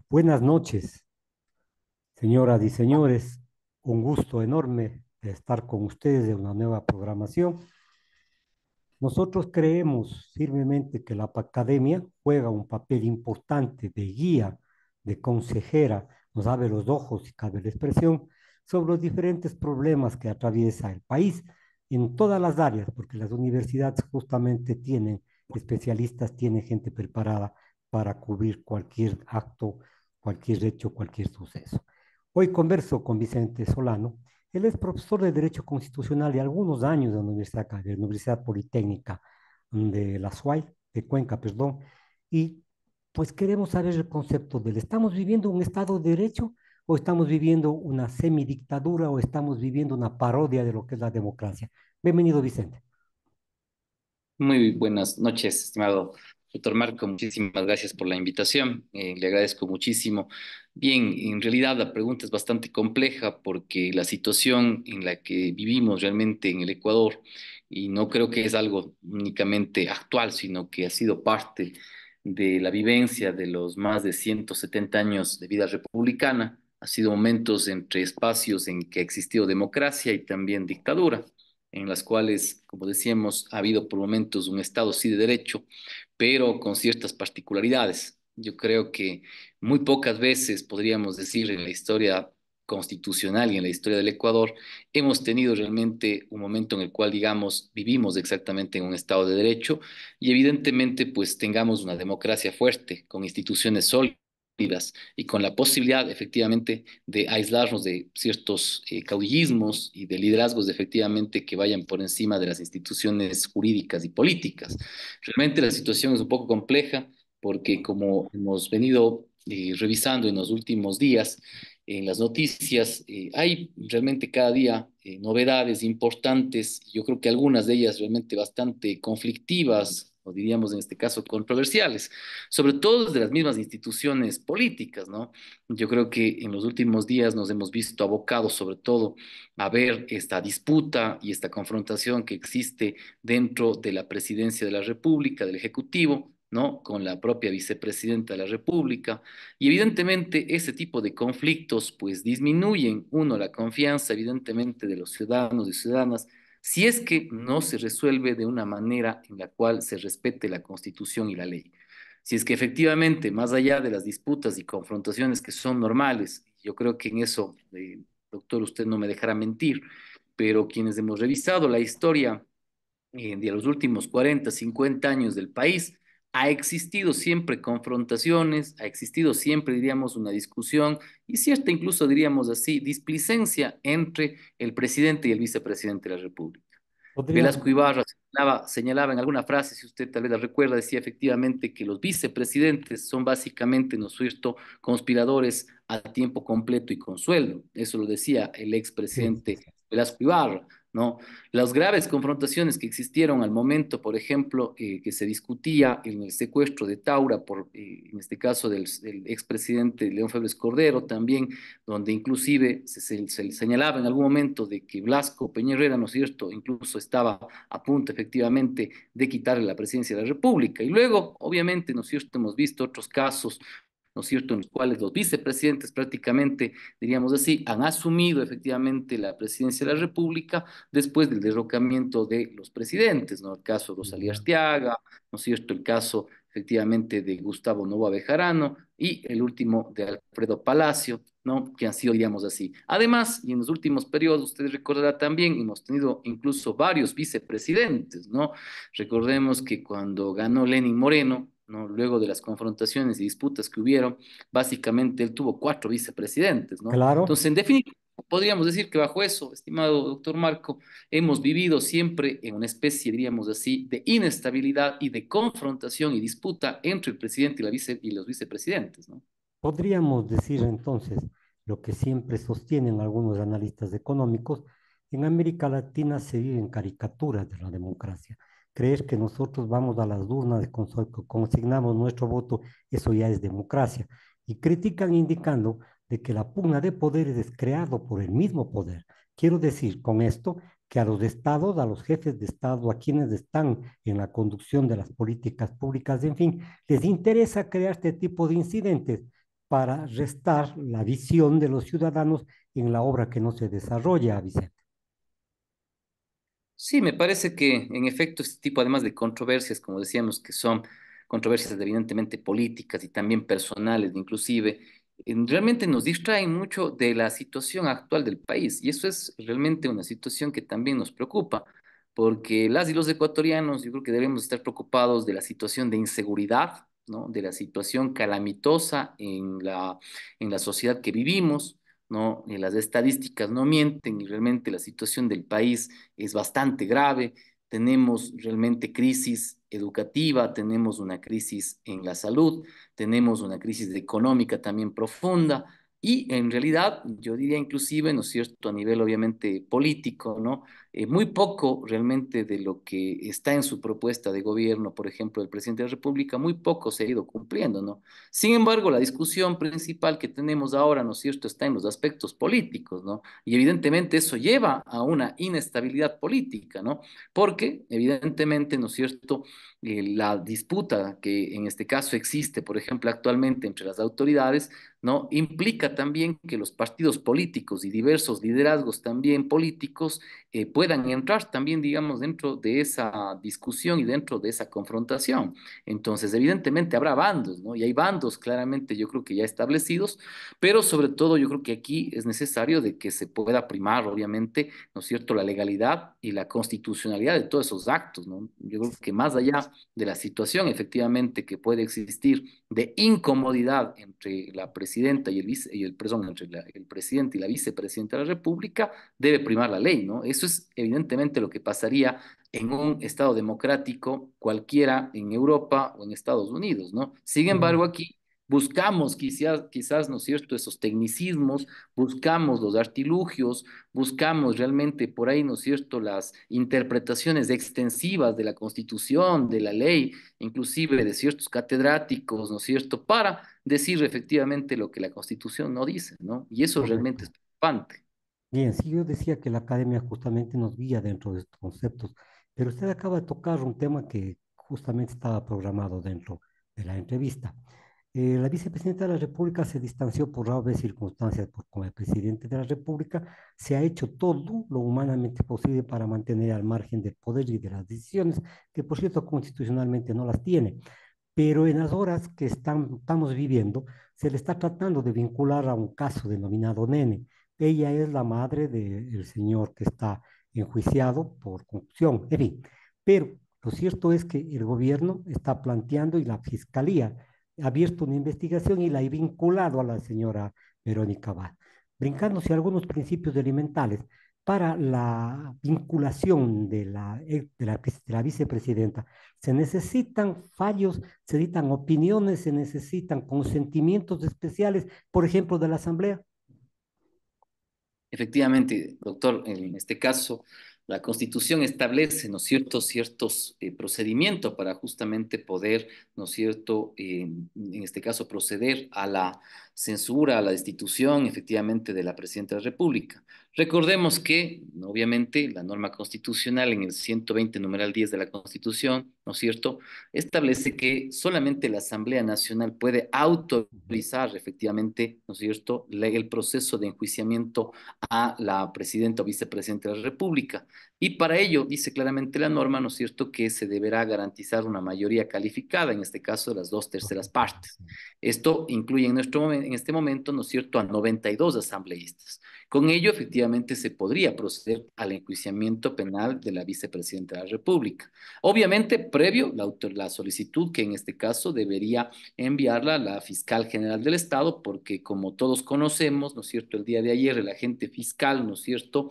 Buenas noches, señoras y señores. Un gusto enorme de estar con ustedes en una nueva programación. Nosotros creemos firmemente que la academia juega un papel importante de guía, de consejera, nos abre los ojos, si cabe la expresión, sobre los diferentes problemas que atraviesa el país en todas las áreas, porque las universidades justamente tienen especialistas, tienen gente preparada para cubrir cualquier acto, cualquier hecho, cualquier suceso. Hoy converso con Vicente Solano. Él es profesor de Derecho Constitucional de algunos años de la Universidad Politécnica de la SUAY, de Cuenca, perdón, y pues queremos saber el concepto del, ¿estamos viviendo un Estado de Derecho o estamos viviendo una semidictadura o estamos viviendo una parodia de lo que es la democracia? Bienvenido, Vicente. Muy buenas noches, estimado doctor Marco. Muchísimas gracias por la invitación. Le agradezco muchísimo. Bien, en realidad la pregunta es bastante compleja porque la situación en la que vivimos realmente en el Ecuador, y no creo que es algo únicamente actual, sino que ha sido parte de la vivencia de los más de 170 años de vida republicana, ha sido momentos entre espacios en que ha existido democracia y también dictadura en las cuales, como decíamos, ha habido por momentos un Estado sí de derecho, pero con ciertas particularidades. Yo creo que muy pocas veces, podríamos decir, en la historia constitucional y en la historia del Ecuador, hemos tenido realmente un momento en el cual, digamos, vivimos exactamente en un Estado de derecho y evidentemente, pues tengamos una democracia fuerte, con instituciones sólidas y con la posibilidad efectivamente de aislarnos de ciertos caudillismos y de liderazgos efectivamente que vayan por encima de las instituciones jurídicas y políticas. Realmente la situación es un poco compleja porque como hemos venido revisando en los últimos días en las noticias, hay realmente cada día novedades importantes, yo creo que algunas de ellas realmente bastante conflictivas, o diríamos en este caso controversiales, sobre todo desde las mismas instituciones políticas, ¿no? Yo creo que en los últimos días nos hemos visto abocados sobre todo a ver esta disputa y esta confrontación que existe dentro de la presidencia de la República, del Ejecutivo, ¿no? Con la propia vicepresidenta de la República. Y evidentemente ese tipo de conflictos pues disminuyen, uno, la confianza evidentemente de los ciudadanos y ciudadanas si es que no se resuelve de una manera en la cual se respete la Constitución y la ley. Si es que efectivamente, más allá de las disputas y confrontaciones que son normales, yo creo que en eso, doctor, usted no me dejará mentir, pero quienes hemos revisado la historia de los últimos 40, 50 años del país, ha existido siempre confrontaciones, ha existido siempre, diríamos, una discusión y cierta, incluso diríamos así, displicencia entre el presidente y el vicepresidente de la República. Podríamos, Velasco Ibarra señalaba en alguna frase, si usted tal vez la recuerda, decía efectivamente que los vicepresidentes son básicamente, ¿no es cierto?, conspiradores a tiempo completo y con sueldo. Eso lo decía el sí, sí, expresidente sí. Velasco Ibarra, ¿no? Las graves confrontaciones que existieron al momento, por ejemplo, que se discutía en el secuestro de Taura, en este caso del expresidente León Febres Cordero, también donde inclusive se señalaba en algún momento de que Blasco Peñarera, ¿no es cierto?, incluso estaba a punto efectivamente de quitarle la presidencia de la República. Y luego, obviamente, ¿no es cierto?, hemos visto otros casos, ¿no es cierto?, en los cuales los vicepresidentes prácticamente, diríamos así, han asumido efectivamente la presidencia de la República después del derrocamiento de los presidentes, ¿no? El caso de Rosalía Ya. Arteaga, ¿no es cierto?, el caso efectivamente de Gustavo Novoa Bejarano y el último de Alfredo Palacio, ¿no? Que han sido, digamos así. Además, y en los últimos periodos, usted recordará también, hemos tenido incluso varios vicepresidentes, ¿no? Recordemos que cuando ganó Lenin Moreno, ¿no? Luego de las confrontaciones y disputas que hubieron, básicamente él tuvo cuatro vicepresidentes, ¿no? Claro. Entonces, en definitiva, podríamos decir que bajo eso, estimado doctor Marco, hemos vivido siempre en una especie, diríamos así, de inestabilidad y de confrontación y disputa entre el presidente y los vicepresidentes, ¿no? Podríamos decir entonces lo que siempre sostienen algunos analistas económicos, en América Latina se viven caricaturas de la democracia. Creer que nosotros vamos a las urnas y consignamos nuestro voto, eso ya es democracia. Y critican indicando de que la pugna de poderes es creado por el mismo poder. Quiero decir con esto que a los estados, a los jefes de estado, a quienes están en la conducción de las políticas públicas, en fin, les interesa crear este tipo de incidentes para restar la visión de los ciudadanos en la obra que no se desarrolla, Vicente. Sí, me parece que en efecto este tipo, además de controversias, como decíamos, que son controversias evidentemente políticas y también personales, inclusive, realmente nos distraen mucho de la situación actual del país. Y eso es realmente una situación que también nos preocupa, porque las y los ecuatorianos, yo creo que debemos estar preocupados de la situación de inseguridad, ¿no? De la situación calamitosa en la sociedad que vivimos. ¿No? Las estadísticas no mienten y realmente la situación del país es bastante grave. Tenemos realmente crisis educativa, tenemos una crisis en la salud, tenemos una crisis económica también profunda y en realidad yo diría inclusive, ¿no es cierto?, a nivel obviamente político, ¿no? Muy poco realmente de lo que está en su propuesta de gobierno, por ejemplo, del presidente de la República, muy poco se ha ido cumpliendo, ¿no? Sin embargo, la discusión principal que tenemos ahora, ¿no es cierto?, está en los aspectos políticos, ¿no? Y evidentemente eso lleva a una inestabilidad política, ¿no? Porque evidentemente, ¿no es cierto?, la disputa que en este caso existe, por ejemplo, actualmente entre las autoridades, ¿no? Implica también que los partidos políticos y diversos liderazgos también políticos puedan entrar también, digamos, dentro de esa discusión y dentro de esa confrontación. Entonces, evidentemente habrá bandos, ¿no? Y hay bandos claramente, yo creo que ya establecidos, pero sobre todo yo creo que aquí es necesario de que se pueda primar, obviamente, ¿no es cierto?, la legalidad y la constitucionalidad de todos esos actos, ¿no? Yo creo que más allá de la situación efectivamente que puede existir de incomodidad entre la presidenta y el vice, y el, perdón, entre el presidente y la vicepresidenta de la República, debe primar la ley, ¿no? Eso es evidentemente lo que pasaría en un Estado democrático cualquiera en Europa o en Estados Unidos, ¿no? Sin embargo, aquí buscamos quizás, ¿no es cierto?, esos tecnicismos, buscamos los artilugios, buscamos realmente por ahí, ¿no es cierto?, las interpretaciones extensivas de la Constitución, de la ley, inclusive de ciertos catedráticos, ¿no es cierto?, para decir efectivamente lo que la Constitución no dice, ¿no? Y eso realmente es Correcto. preocupante. Bien, sí, yo decía que la academia justamente nos guía dentro de estos conceptos, pero usted acaba de tocar un tema que justamente estaba programado dentro de la entrevista. La vicepresidenta de la República se distanció por graves circunstancias como el presidente de la República. Se ha hecho todo lo humanamente posible para mantener al margen del poder y de las decisiones, que por cierto constitucionalmente no las tiene, pero en las horas que estamos viviendo, se le está tratando de vincular a un caso denominado Nene. Ella es la madre del señor que está enjuiciado por corrupción, en fin. Pero lo cierto es que el gobierno está planteando y la fiscalía ha abierto una investigación y la ha vinculado a la señora Verónica Abad, brincándose algunos principios elementales para la vinculación de la vicepresidenta. Se necesitan fallos, se necesitan opiniones, se necesitan consentimientos especiales, por ejemplo, de la Asamblea. Efectivamente, doctor, en este caso, la Constitución establece, ¿no es cierto?, ciertos procedimientos para justamente poder, ¿no es cierto?, en este caso, proceder a la censura, a la destitución, efectivamente, de la Presidenta de la República. Recordemos que, obviamente, la norma constitucional en el 120, numeral 10 de la Constitución, ¿no es cierto?, establece que solamente la Asamblea Nacional puede autorizar, efectivamente, ¿no es cierto?, el proceso de enjuiciamiento a la presidenta o vicepresidenta de la República. Y para ello, dice claramente la norma, ¿no es cierto?, que se deberá garantizar una mayoría calificada, en este caso de las dos terceras partes. Esto incluye en este momento, ¿no es cierto?, a 92 asambleístas. Con ello, efectivamente, se podría proceder al enjuiciamiento penal de la vicepresidenta de la República. Obviamente, previo la solicitud que en este caso debería enviarla a la fiscal general del Estado, porque como todos conocemos, ¿no es cierto?, el día de ayer el agente fiscal, ¿no es cierto?,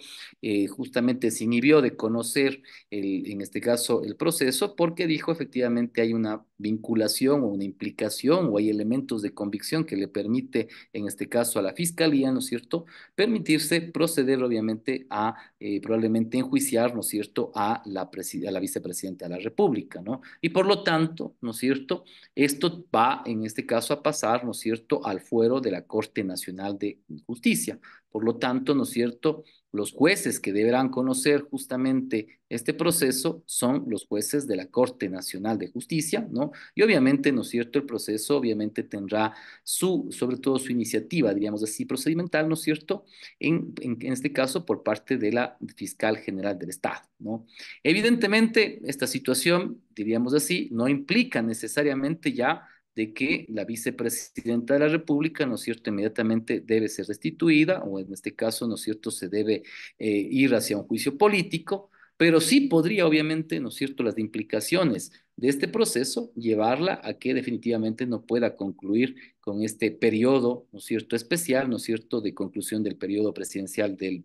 justamente se inhibió de conocer en este caso el proceso porque dijo efectivamente hay una vinculación o una implicación o hay elementos de convicción que le permite en este caso a la fiscalía, ¿no es cierto?, permitirse proceder obviamente a probablemente enjuiciar, ¿no es cierto?, a la vicepresidenta de la República, ¿no? Y por lo tanto, ¿no es cierto?, esto va en este caso a pasar, ¿no es cierto?, al fuero de la Corte Nacional de Justicia. Por lo tanto, ¿no es cierto?, los jueces que deberán conocer justamente este proceso son los jueces de la Corte Nacional de Justicia, ¿no? Y obviamente, ¿no es cierto?, el proceso obviamente tendrá sobre todo su iniciativa, diríamos así, procedimental, ¿no es cierto?, en este caso por parte de la Fiscal General del Estado, ¿no? Evidentemente, esta situación, diríamos así, no implica necesariamente ya de que la vicepresidenta de la República, ¿no es cierto?, inmediatamente debe ser destituida, o en este caso, ¿no es cierto?, se debe ir hacia un juicio político, pero sí podría, obviamente, ¿no es cierto?, las implicaciones de este proceso llevarla a que definitivamente no pueda concluir con este periodo, ¿no es cierto?, especial, ¿no es cierto?, de conclusión del periodo presidencial del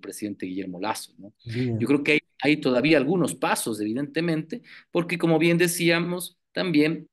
presidente Guillermo Lasso, ¿no? Yo Bien, creo que hay todavía algunos pasos, evidentemente, porque como bien decíamos, también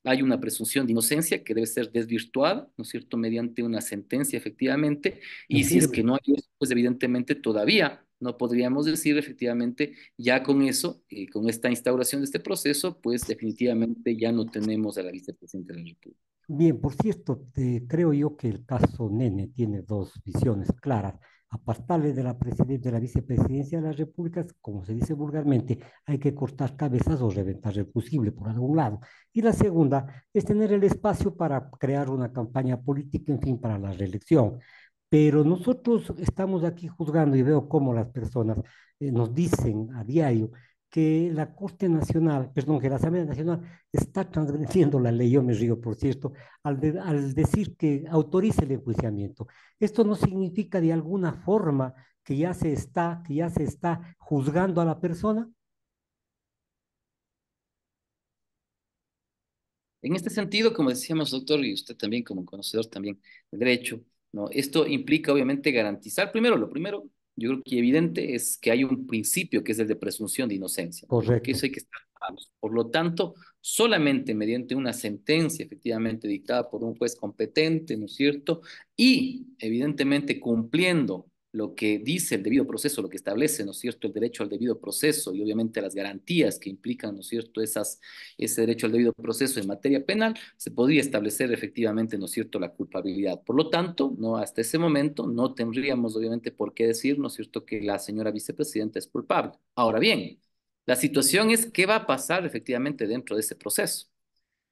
hay una presunción de inocencia que debe ser desvirtuada, ¿no es cierto?, mediante una sentencia, efectivamente, en y si es que firme. no hay eso, pues evidentemente todavía no podríamos decir, efectivamente, ya con eso, con esta instauración de este proceso, pues definitivamente ya no tenemos a la vicepresidenta de la República. Bien, por cierto, creo yo que el caso Nene tiene dos visiones claras. Apartarle de la de la vicepresidencia de las repúblicas, como se dice vulgarmente, hay que cortar cabezas o reventar el fusible por algún lado. Y la segunda es tener el espacio para crear una campaña política, en fin, para la reelección. Pero nosotros estamos aquí juzgando y veo cómo las personas nos dicen a diario que la Corte Nacional, perdón, que la Asamblea Nacional está transgrediendo la ley, yo me río, por cierto, al decir que autorice el enjuiciamiento. Esto no significa de alguna forma que ya se está juzgando a la persona. En este sentido, como decíamos, doctor, y usted también como conocedor también del derecho, ¿no? Esto implica obviamente garantizar, primero, lo primero, yo creo que evidente es que hay un principio que es el de presunción de inocencia, ¿no? Yo creo que Correcto. eso hay que estar claros. Por lo tanto, solamente mediante una sentencia efectivamente dictada por un juez competente, ¿no es cierto? Y evidentemente cumpliendo lo que dice el debido proceso, lo que establece, ¿no es cierto?, el derecho al debido proceso y obviamente las garantías que implican, ¿no es cierto?, ese derecho al debido proceso en materia penal, se podría establecer efectivamente, ¿no es cierto?, la culpabilidad. Por lo tanto, no, hasta ese momento no tendríamos obviamente por qué decir, ¿no es cierto?, que la señora vicepresidenta es culpable. Ahora bien, la situación es qué va a pasar efectivamente dentro de ese proceso.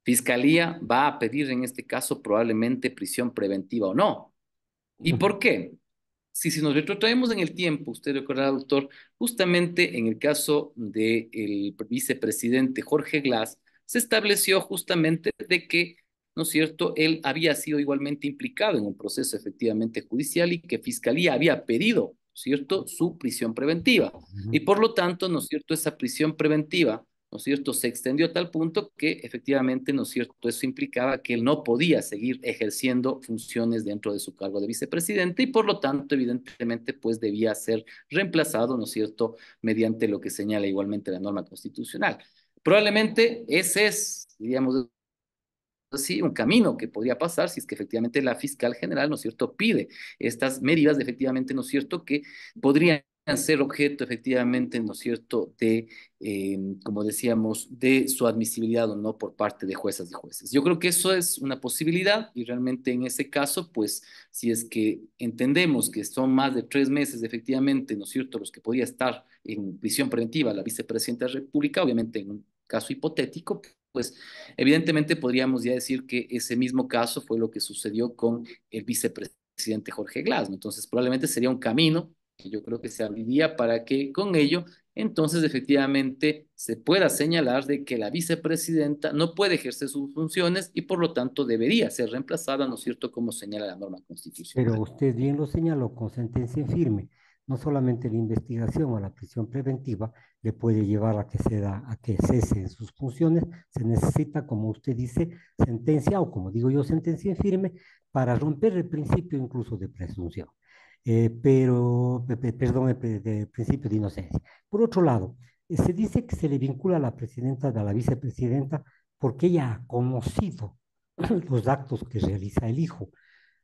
Fiscalía va a pedir en este caso probablemente prisión preventiva o no. ¿Y Ujú. por qué? Si nos retrotraemos en el tiempo, usted recordará, doctor, justamente en el caso del vicepresidente Jorge Glass, se estableció justamente de que, ¿no es cierto?, él había sido igualmente implicado en un proceso efectivamente judicial y que Fiscalía había pedido, ¿cierto?, su prisión preventiva. Y Ujú. por lo tanto, ¿no es cierto?, esa prisión preventiva, ¿no es cierto?, se extendió a tal punto que efectivamente, ¿no es cierto?, eso implicaba que él no podía seguir ejerciendo funciones dentro de su cargo de vicepresidente y por lo tanto, evidentemente, pues debía ser reemplazado, ¿no es cierto?, mediante lo que señala igualmente la norma constitucional. Probablemente ese es, diríamos así, un camino que podría pasar si es que efectivamente la fiscal general, ¿no es cierto?, pide estas medidas, de, efectivamente, ¿no es cierto?, que podrían ser objeto efectivamente, ¿no es cierto?, como decíamos, de su admisibilidad o no por parte de juezas y jueces. Yo creo que eso es una posibilidad y realmente en ese caso, pues, si es que entendemos que son más de 3 meses efectivamente, ¿no es cierto?, los que podría estar en prisión preventiva la vicepresidenta de la República, obviamente en un caso hipotético, pues evidentemente podríamos ya decir que ese mismo caso fue lo que sucedió con el vicepresidente Jorge Glass, ¿no? Entonces probablemente sería un camino que yo creo que se abriría para que con ello entonces efectivamente se pueda señalar de que la vicepresidenta no puede ejercer sus funciones y por lo tanto debería ser reemplazada, ¿no es cierto?, como señala la norma Pero constitucional. usted bien lo señaló con sentencia en firme. No solamente la investigación o la prisión preventiva le puede llevar a que cese en sus funciones, se necesita, como usted dice, sentencia o como digo yo, sentencia en firme para romper el principio incluso de presunción. Perdón, de principio de inocencia. Por otro lado, se dice que se le vincula a la presidenta, a la vicepresidenta, porque ella ha conocido los actos que realiza el hijo.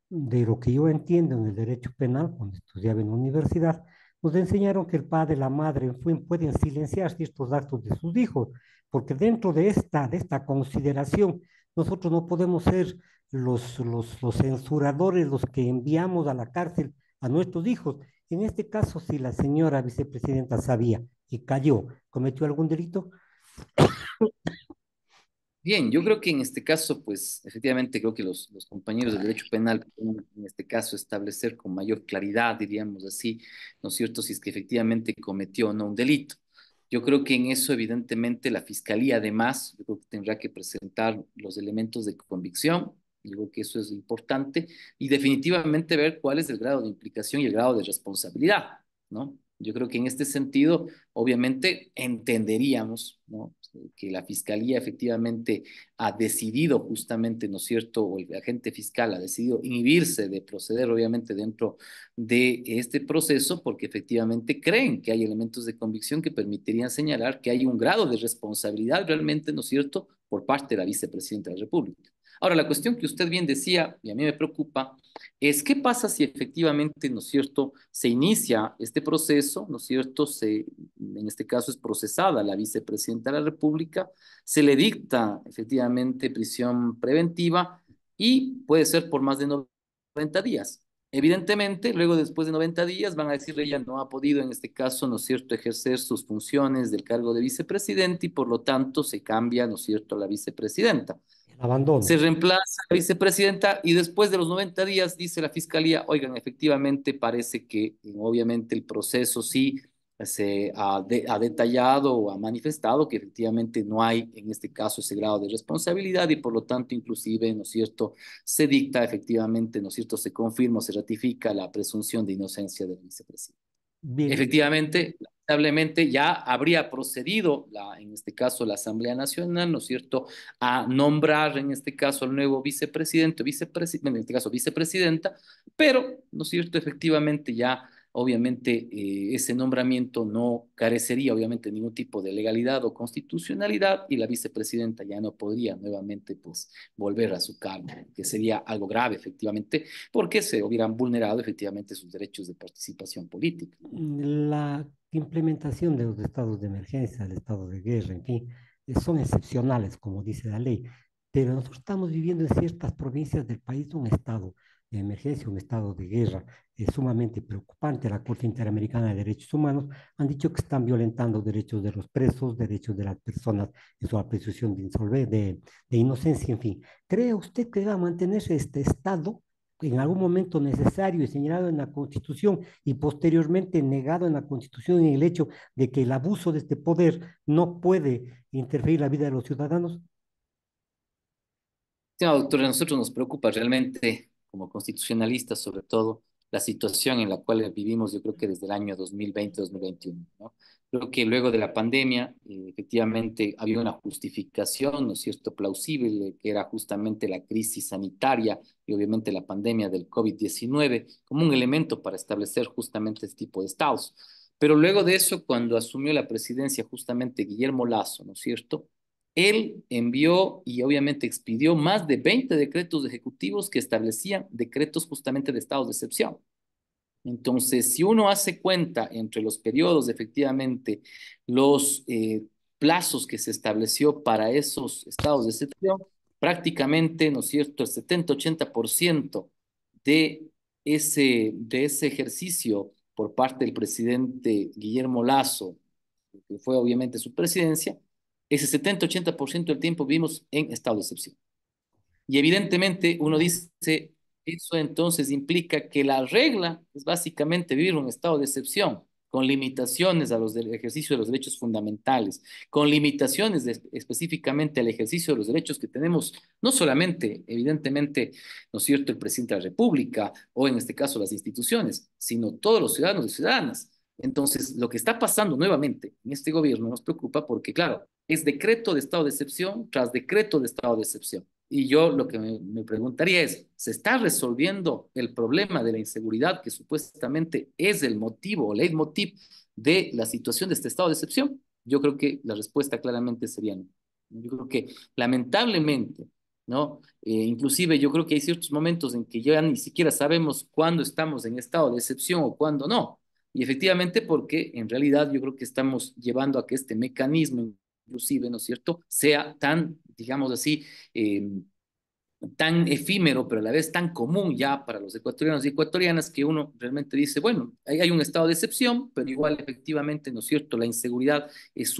De lo que yo entiendo en el derecho penal, cuando estudiaba en la universidad, nos enseñaron que el padre y la madre pueden silenciar ciertos actos de sus hijos, porque dentro de esta consideración, nosotros no podemos ser los censuradores, los que enviamos a la cárcel a nuestros hijos. En este caso, si la señora vicepresidenta sabía y cayó, ¿cometió algún delito? Bien, yo creo que en este caso, pues efectivamente creo que los compañeros del derecho penal pueden en este caso establecer con mayor claridad, diríamos así, ¿no es cierto?, si es que efectivamente cometió o no un delito. Yo creo que en eso evidentemente la fiscalía además, yo creo que tendrá que presentar los elementos de convicción, yo creo que eso es importante, y definitivamente ver cuál es el grado de implicación y el grado de responsabilidad, ¿no? Yo creo que en este sentido, obviamente, entenderíamos, ¿no?, que la fiscalía efectivamente ha decidido justamente, ¿no es cierto?, o el agente fiscal ha decidido inhibirse de proceder, obviamente, dentro de este proceso, porque efectivamente creen que hay elementos de convicción que permitirían señalar que hay un grado de responsabilidad realmente, ¿no es cierto?, por parte de la vicepresidenta de la República. Ahora, la cuestión que usted bien decía, y a mí me preocupa, es qué pasa si efectivamente, ¿no es cierto?, se inicia este proceso, ¿no es cierto?, en este caso es procesada la vicepresidenta de la República, se le dicta efectivamente prisión preventiva y puede ser por más de 90 días. Evidentemente, luego después de 90 días van a decir ella no ha podido en este caso, ¿no es cierto?, ejercer sus funciones del cargo de vicepresidente y por lo tanto se cambia, ¿no es cierto?, a la vicepresidenta. El abandono. Se reemplaza a la vicepresidenta y después de los 90 días dice la fiscalía, oigan, efectivamente parece que obviamente el proceso sí ha detallado o ha manifestado que efectivamente no hay en este caso ese grado de responsabilidad y por lo tanto inclusive, ¿no es cierto?, se dicta efectivamente, ¿no es cierto?, se confirma o se ratifica la presunción de inocencia del vicepresidente. Bien, Efectivamente, lamentablemente ya habría procedido, en este caso, la Asamblea Nacional, ¿no es cierto?, a nombrar en este caso al nuevo vicepresidente, en este caso vicepresidenta, pero, ¿no es cierto?, efectivamente ya, obviamente, ese nombramiento no carecería, obviamente, de ningún tipo de legalidad o constitucionalidad y la vicepresidenta ya no podría nuevamente, pues, volver a su cargo, que sería algo grave, efectivamente, porque se hubieran vulnerado, efectivamente, sus derechos de participación política. la implementación de los estados de emergencia, el estado de guerra, en fin, son excepcionales, como dice la ley, pero nosotros estamos viviendo en ciertas provincias del país un estado de emergencia, un estado de guerra. Es sumamente preocupante. La Corte Interamericana de Derechos Humanos han dicho que están violentando derechos de los presos, derechos de las personas en su presunción de inocencia, en fin. ¿Cree usted que va a mantenerse este estado en algún momento necesario y señalado en la Constitución y posteriormente negado en la Constitución en el hecho de que el abuso de este poder no puede interferir en la vida de los ciudadanos? Sí, doctora, a nosotros nos preocupa realmente, como constitucionalistas, sobre todo, la situación en la cual vivimos, yo creo que desde el año 2020-2021, ¿no? Creo que luego de la pandemia, efectivamente, había una justificación, ¿no es cierto?, plausible, que era justamente la crisis sanitaria y obviamente la pandemia del COVID-19 como un elemento para establecer justamente este tipo de estados. Pero luego de eso, cuando asumió la presidencia justamente Guillermo Lasso, ¿no es cierto?, él envió y obviamente expidió más de 20 decretos ejecutivos que establecían decretos justamente de estados de excepción. Entonces, si uno hace cuenta entre los periodos, efectivamente, los plazos que se estableció para esos estados de excepción, prácticamente, ¿no es cierto?, el 70-80% de ese ejercicio por parte del presidente Guillermo Lasso, que fue obviamente su presidencia, ese 70-80% del tiempo vivimos en estado de excepción. Y evidentemente uno dice, eso entonces implica que la regla es básicamente vivir un estado de excepción, con limitaciones a los del ejercicio de los derechos fundamentales, con limitaciones específicamente al ejercicio de los derechos que tenemos, no solamente, evidentemente, ¿no es cierto?, el presidente de la República o en este caso las instituciones, sino todos los ciudadanos y ciudadanas. Entonces, lo que está pasando nuevamente en este gobierno nos preocupa porque, claro, es decreto de estado de excepción tras decreto de estado de excepción. Y yo lo que me preguntaría es, ¿se está resolviendo el problema de la inseguridad que supuestamente es el motivo o leitmotiv de la situación de este estado de excepción? Yo creo que la respuesta claramente sería no. Yo creo que lamentablemente, ¿no? Inclusive yo creo que hay ciertos momentos en que ya ni siquiera sabemos cuándo estamos en estado de excepción o cuándo no. Y efectivamente porque en realidad yo creo que estamos llevando a que este mecanismo inclusive, ¿no es cierto?, sea tan, digamos así, eh, tan efímero, pero a la vez tan común ya para los ecuatorianos y ecuatorianas que uno realmente dice, bueno, hay un estado de excepción, pero igual efectivamente, ¿no es cierto?, la inseguridad es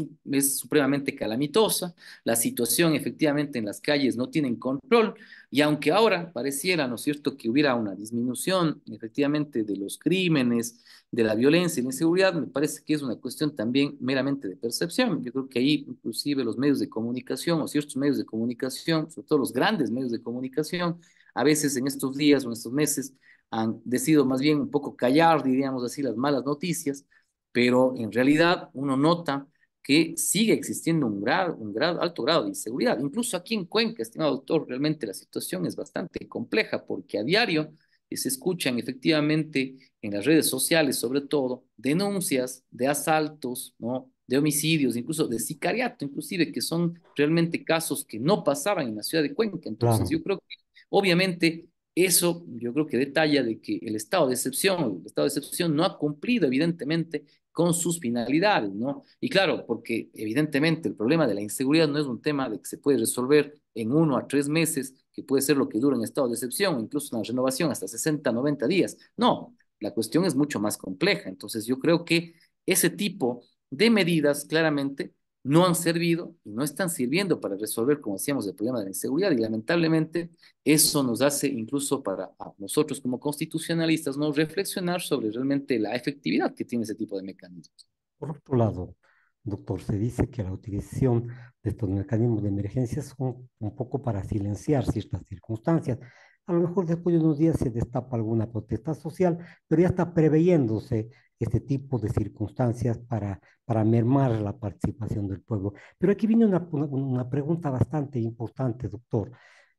supremamente calamitosa, la situación efectivamente en las calles no tienen control, y aunque ahora pareciera, ¿no es cierto?, que hubiera una disminución efectivamente de los crímenes, de la violencia y la inseguridad, me parece que es una cuestión también meramente de percepción. Yo creo que ahí inclusive los medios de comunicación o ciertos medios de comunicación, sobre todo los grandes medios de comunicación, a veces en estos días o en estos meses han decidido más bien un poco callar, diríamos así, las malas noticias, pero en realidad uno nota que sigue existiendo alto grado de inseguridad. Incluso aquí en Cuenca, estimado doctor, realmente la situación es bastante compleja porque a diario se escuchan efectivamente en las redes sociales, sobre todo, denuncias de asaltos, ¿no? De homicidios, incluso de sicariato, inclusive, que son realmente casos que no pasaban en la ciudad de Cuenca. Entonces, Claro, yo creo que, obviamente, eso yo creo que detalla de que el estado de excepción no ha cumplido, evidentemente, con sus finalidades, ¿no? Y claro, porque evidentemente el problema de la inseguridad no es un tema de que se puede resolver en 1 a 3 meses, que puede ser lo que dura en estado de excepción, incluso una renovación hasta 60, 90 días. No, la cuestión es mucho más compleja. Entonces yo creo que ese tipo de medidas claramente no han servido y no están sirviendo para resolver, como decíamos, el problema de la inseguridad. Y lamentablemente eso nos hace incluso para a nosotros como constitucionalistas no reflexionar sobre realmente la efectividad que tiene ese tipo de mecanismos. por otro lado, doctor, se dice que la utilización de estos mecanismos de emergencia son un poco para silenciar ciertas circunstancias. A lo mejor después de unos días se destapa alguna protesta social, pero ya está preveyéndose este tipo de circunstancias para mermar la participación del pueblo. Pero aquí viene una pregunta bastante importante, doctor.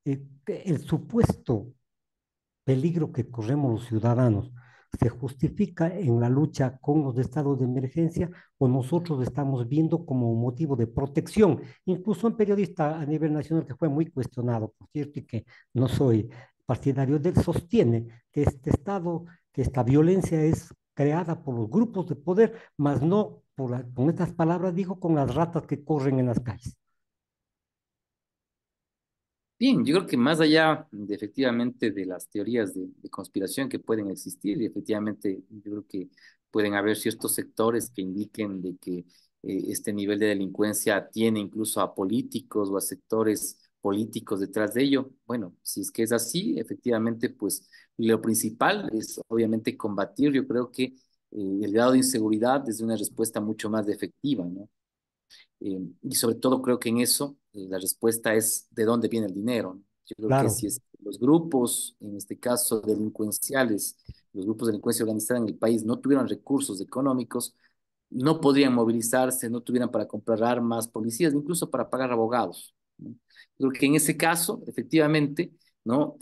El supuesto peligro que corremos los ciudadanos se justifica en la lucha con los estados de emergencia o nosotros lo estamos viendo como un motivo de protección. Incluso un periodista a nivel nacional que fue muy cuestionado, por cierto, y que no soy partidario de él, sostiene que este estado, que esta violencia es creada por los grupos de poder, más no, con estas palabras dijo, con las ratas que corren en las calles. Bien, yo creo que más allá de efectivamente de las teorías de conspiración que pueden existir, y efectivamente yo creo que pueden haber ciertos sectores que indiquen de que este nivel de delincuencia tiene incluso a políticos o a sectores políticos detrás de ello. Bueno, si es que es así, efectivamente, pues lo principal es obviamente combatir, yo creo que el grado de inseguridad desde una respuesta mucho más efectiva, ¿no? Y sobre todo creo que en eso la respuesta es de dónde viene el dinero, ¿no? Yo creo que Claro, si es los grupos, en este caso delincuenciales, los grupos de delincuencia organizada en el país no tuvieran recursos económicos, no podrían movilizarse, no tuvieran para comprar armas, policías, incluso para pagar abogados, ¿no? Creo que en ese caso, efectivamente, ¿no?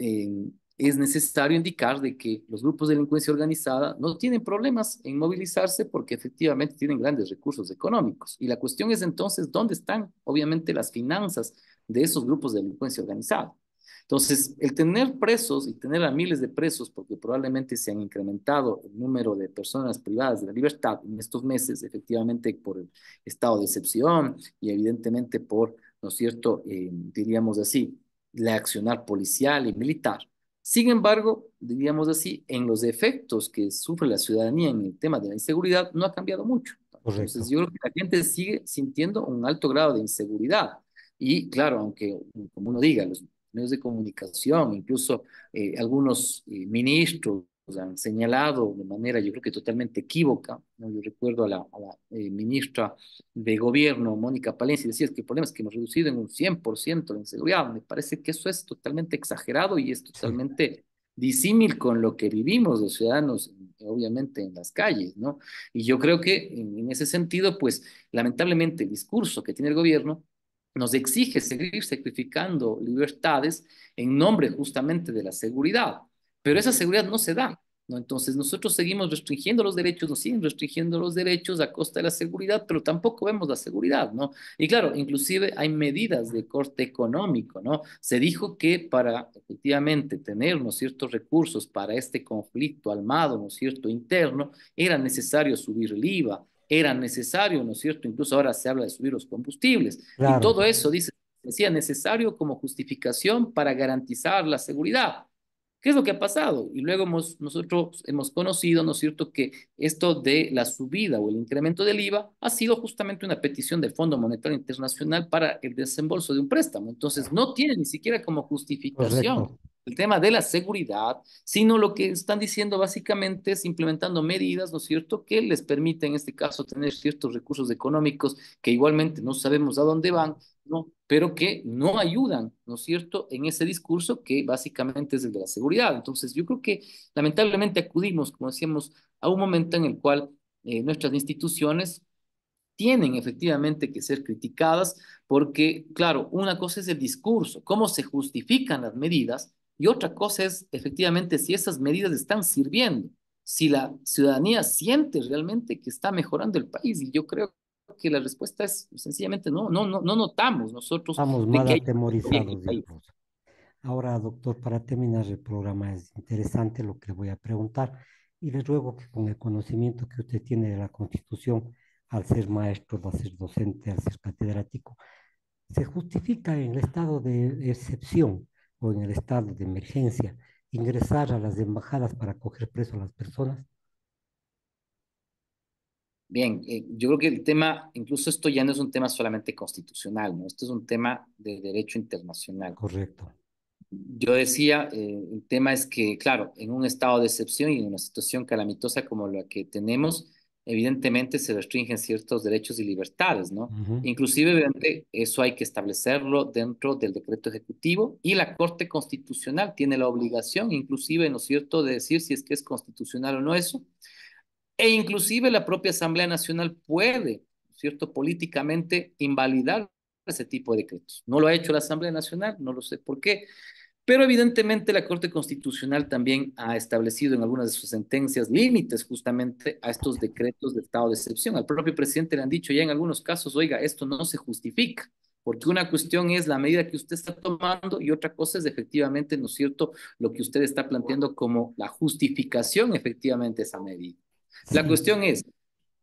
Es necesario indicar de que los grupos de delincuencia organizada no tienen problemas en movilizarse porque efectivamente tienen grandes recursos económicos. Y la cuestión es entonces dónde están, obviamente, las finanzas de esos grupos de delincuencia organizada. Entonces, el tener presos y tener a miles de presos, porque probablemente se han incrementado el número de personas privadas de la libertad en estos meses, efectivamente por el estado de excepción y evidentemente por, ¿no es cierto?, diríamos así, la accionar policial y militar. Sin embargo, diríamos así, en los efectos que sufre la ciudadanía en el tema de la inseguridad no ha cambiado mucho. Entonces, correcto. yo creo que la gente sigue sintiendo un alto grado de inseguridad. Y claro, aunque, como uno diga, los medios de comunicación, incluso algunos ministros han señalado de manera, yo creo que totalmente equívoca, ¿no? Yo recuerdo a la ministra de Gobierno, Mónica Palencia, decía que el problema es que hemos reducido en un 100% la inseguridad. Me parece que eso es totalmente exagerado y es Sí, totalmente disímil con lo que vivimos los ciudadanos, obviamente, en las calles, ¿no? Y yo creo que en ese sentido, pues, lamentablemente, el discurso que tiene el gobierno nos exige seguir sacrificando libertades en nombre justamente de la seguridad, pero esa seguridad no se da, ¿no? Entonces nosotros seguimos restringiendo los derechos, nos siguen restringiendo los derechos a costa de la seguridad, pero tampoco vemos la seguridad, ¿no? Y claro, inclusive hay medidas de corte económico, ¿no? Se dijo que para efectivamente tener, ¿no?, ciertos recursos para este conflicto armado, ¿no es cierto?, interno, era necesario subir el IVA, era necesario, ¿no es cierto? Incluso ahora se habla de subir los combustibles y claro, todo eso, dice, decía necesario como justificación para garantizar la seguridad. ¿Qué es lo que ha pasado? Y luego nosotros hemos conocido, ¿no es cierto?, que esto de la subida o el incremento del IVA ha sido justamente una petición del Fondo Monetario Internacional para el desembolso de un préstamo. Entonces, no tiene ni siquiera como justificación Correcto. el tema de la seguridad, sino lo que están diciendo básicamente es implementando medidas, ¿no es cierto?, que les permiten en este caso tener ciertos recursos económicos que igualmente no sabemos a dónde van, ¿no? Pero que no ayudan, ¿no es cierto?, en ese discurso que básicamente es el de la seguridad. Entonces, yo creo que lamentablemente acudimos, como decíamos, a un momento en el cual nuestras instituciones tienen efectivamente que ser criticadas porque, claro, una cosa es el discurso, cómo se justifican las medidas, y otra cosa es efectivamente si esas medidas están sirviendo, si la ciudadanía siente realmente que está mejorando el país. Y yo creo que la respuesta es sencillamente no notamos nosotros Estamos de mal que hay cambio en el atemorizados, país. digamos. Ahora, doctor, para terminar el programa es interesante lo que le voy a preguntar y le ruego que con el conocimiento que usted tiene de la Constitución, al ser maestro, al ser docente, al ser catedrático, ¿se justifica en el estado de excepción o en el estado de emergencia ingresar a las embajadas para coger preso a las personas? Bien, yo creo que el tema, incluso esto ya no es un tema solamente constitucional, ¿no? Esto es un tema de derecho internacional. Correcto. Yo decía, el tema es que, claro, en un estado de excepción y en una situación calamitosa como la que tenemos, evidentemente se restringen ciertos derechos y libertades, ¿no? Ujú. Inclusive, obviamente, eso hay que establecerlo dentro del decreto ejecutivo, y la Corte Constitucional tiene la obligación, inclusive, ¿no es cierto?, de decir si es que es constitucional o no eso, e inclusive la propia Asamblea Nacional puede, ¿no es cierto?, políticamente invalidar ese tipo de decretos. No lo ha hecho la Asamblea Nacional, no lo sé por qué, pero evidentemente la Corte Constitucional también ha establecido en algunas de sus sentencias límites justamente a estos decretos de estado de excepción. Al propio presidente le han dicho ya en algunos casos, oiga, esto no se justifica, porque una cuestión es la medida que usted está tomando y otra cosa es efectivamente, ¿no es cierto?, lo que usted está planteando como la justificación efectivamente de esa medida. La Sí, cuestión es,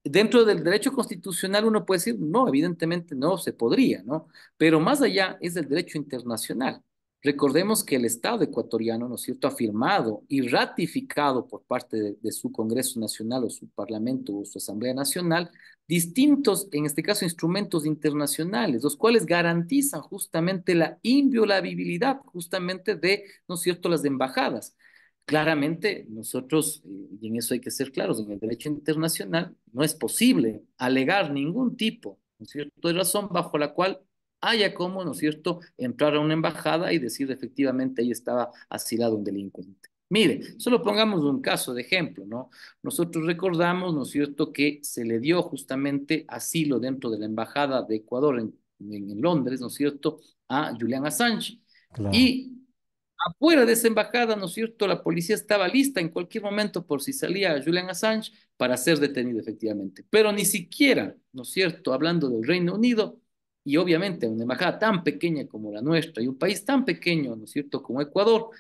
dentro del derecho constitucional uno puede decir, no, evidentemente no se podría, ¿no? Pero más allá es el derecho internacional. Recordemos que el Estado ecuatoriano, ¿no es cierto?, ha firmado y ratificado por parte de su Congreso Nacional o su Parlamento o su Asamblea Nacional distintos, en este caso, instrumentos internacionales, los cuales garantizan justamente la inviolabilidad justamente de, ¿no es cierto?, las embajadas. Claramente, nosotros, y en eso hay que ser claros, en el derecho internacional no es posible alegar ningún tipo, ¿no es cierto?, de razón bajo la cual haya como, ¿no es cierto?, entrar a una embajada y decir efectivamente ahí estaba asilado un delincuente. Mire, solo pongamos un caso de ejemplo, ¿no? Nosotros recordamos, ¿no es cierto?, que se le dio justamente asilo dentro de la embajada de Ecuador en Londres, ¿no es cierto?, a Julian Assange. claro. Y afuera de esa embajada, ¿no es cierto?, la policía estaba lista en cualquier momento por si salía Julian Assange para ser detenido efectivamente. Pero ni siquiera, ¿no es cierto?, hablando del Reino Unido, y obviamente una embajada tan pequeña como la nuestra y un país tan pequeño, ¿no es cierto?, como Ecuador,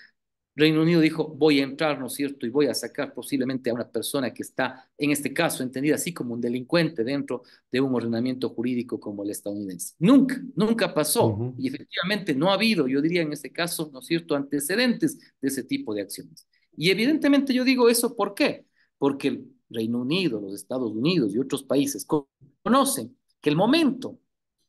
Reino Unido dijo, voy a entrar, ¿no es cierto?, y voy a sacar posiblemente a una persona que está, en este caso, entendida así como un delincuente dentro de un ordenamiento jurídico como el estadounidense. Nunca pasó. Ujú. Y efectivamente no ha habido, yo diría en este caso, ¿no es cierto?, antecedentes de ese tipo de acciones. Y evidentemente yo digo eso, ¿por qué? Porque el Reino Unido, los Estados Unidos y otros países conocen que el momento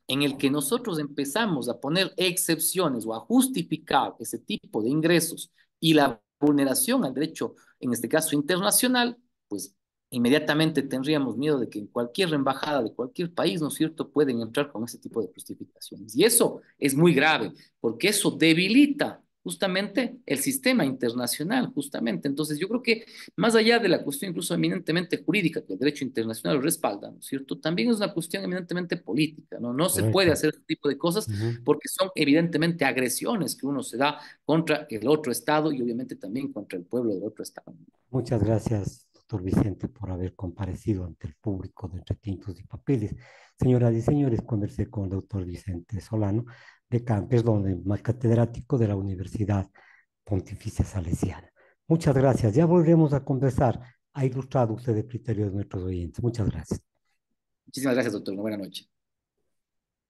en el que nosotros empezamos a poner excepciones o a justificar ese tipo de ingresos y la vulneración al derecho, en este caso internacional, pues inmediatamente tendríamos miedo de que en cualquier embajada de cualquier país, ¿no es cierto?, pueden entrar con ese tipo de justificaciones. Y eso es muy grave, porque eso debilita justamente el sistema internacional, justamente. Entonces, yo creo que más allá de la cuestión incluso eminentemente jurídica que el derecho internacional lo respalda, ¿no es cierto?, también es una cuestión eminentemente política, ¿no? No se puede Correcto. hacer este tipo de cosas Ujú. porque son evidentemente agresiones que uno se da contra el otro Estado y obviamente también contra el pueblo del otro Estado. Muchas gracias, doctor Vicente, por haber comparecido ante el público de Entre Tintos y Papeles. Señoras y señores, conversé con el doctor Vicente Solano, perdón, catedrático de la Universidad Pontificia Salesiana. Muchas gracias. Ya volveremos a conversar. Ha ilustrado usted el criterio de nuestros oyentes. Muchas gracias. Muchísimas gracias, doctor. Una buena noche.